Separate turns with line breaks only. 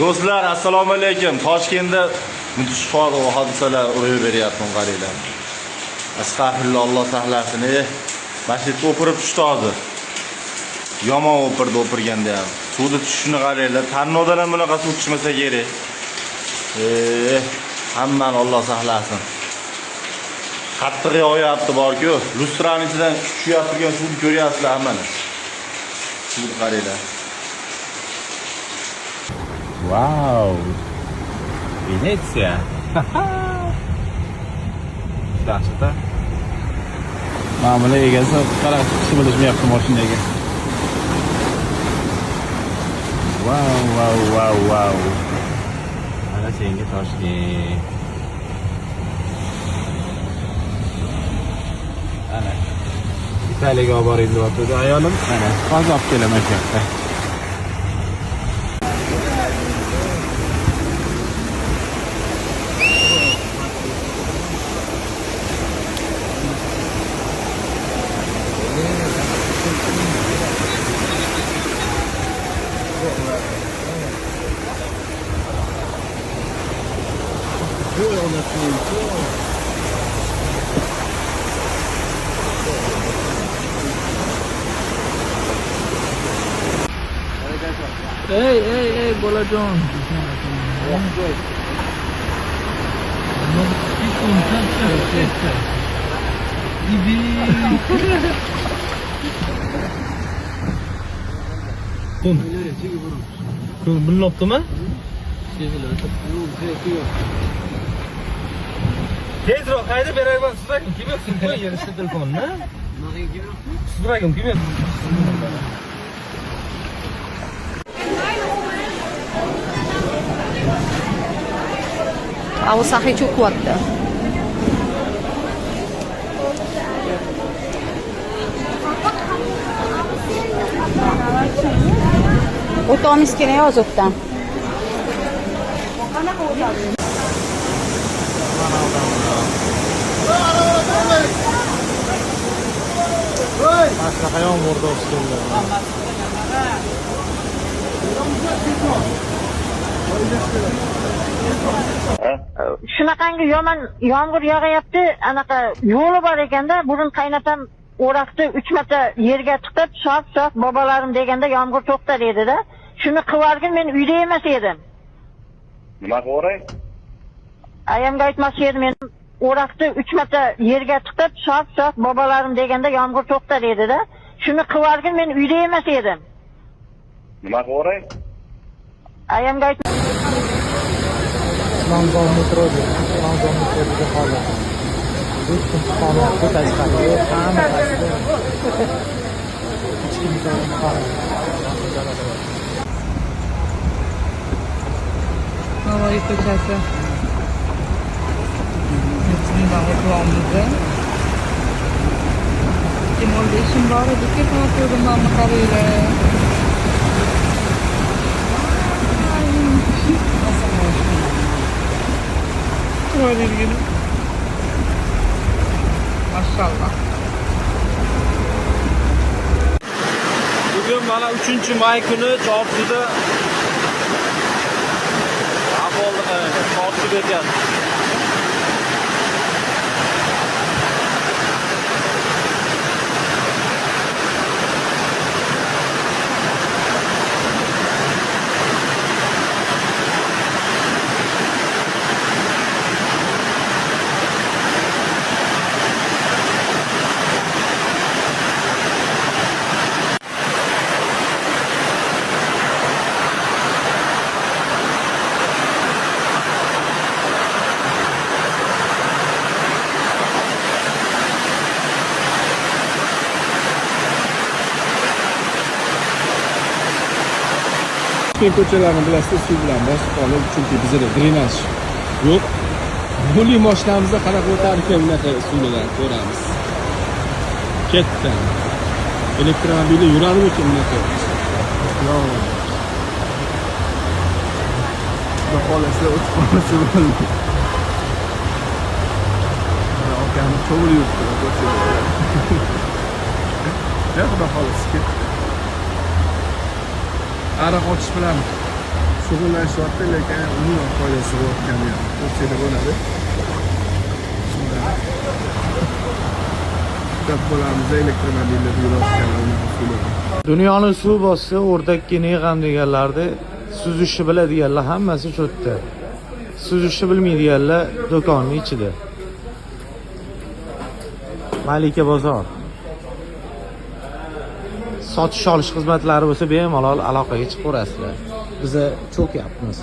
Do'stlar, assalomu alaykum. Toshkentda mudhish hodisalar ro'y beryapti, qaranglar. Astag'firullah, Alloh saqlasin. Masjidga o'pirib tushdi hozir. Yomon o'pirganda ham. Suvda tushishini qaranglar. Tannodan ham bunaqa suv tushmasa kerak. Hammani Alloh saqlasin. Qattiq yog'yapti bor-ku, lustraning ichidan tushib turgan suvni ko'ryapsizlar hammani. Suvni qaranglar.
Wow, Venetsiya. Yaxshi-da. Mana egasi qarab chiqishmayapti mashinaga. Wow. Mana senga Toshkent. Ana. Italiyaga olib boraylik deyapti ayolim. Mana hozir olib kelaman shu yoqqa.
Hey, bolajon. Kun bilinibdimi? Tezroq haydab berayman, sizlarga kelmayapsiz qo'y yerishda telefonni. Sizlarga kelmayapsiz.
O sahiy cho'kyapti. O'tamiz kerak yozibdan.
Mana yomg'irda o'sganlar.
Shunaqangi yomon yomg'ir yog'ayapti, anaqa yo'li bor ekanda, burun qaynatam o'raqni 3 marta yerga tiqib, shoh bobolarim deganda yomg'ir to'xtar edi-da. Shuni qilargin, men uyda emas edim.
Nima qo'ray?
Ayamga aytmoqchi edim, men o'raqni 3 marta yerga tiqib, shoh bobolarim deganda yomg'ir to'xtar edi-da. Shuni qilargin, men uyda emas edim.
Nima qo'ray?
Ayamga aytmoqchi
Manzon metroda holat. Biz qonun ko'tarishadi. Hamma qasdi. Hech kim qilmaydi. Navoiy ko'chasi. Bizning reklamalarda. Kimolda ishim bor edi, ketmoqdim mamma qaraylar. Maşallah.
Bugun mana 3-may kuni Chorsuda aholi Chorsu beryapti. Toshkent ko'chalarini bilasizlar, suv bilan bosib qolib, chunki bizda drenaj yo'q. Yo'li mashinamizda qarab o'tar ekan, bunaqa suvlar ko'ramiz. Ketdi. Elektromobilda yuradimi ekan bunaqa? Yo'q. Baholaslar o'tib qolmasa bo'ldi. Akam cho'g'li yurtdi. Ya xudo xolisi ketdi. Ariq ochish bilan shug'ullanishyapti, lekin umuman foydasi bo'layotgani yo'q. Ko'pchilik bo'ladi. Ko'p bo'lamiz elektromobillarda yurayotganlarning usuli.
Dunyoni suv bossa o'rdakka yig'am deganlarni suzishni biladiganlar hammasi shu yerda. Suzishni bilmaydiganlar do'konning ichida. Malika bozor. Sotish olish xizmatlari bo'lsa bemalol aloqaga chiqaverasizlar. Biz cho'kyapmiz.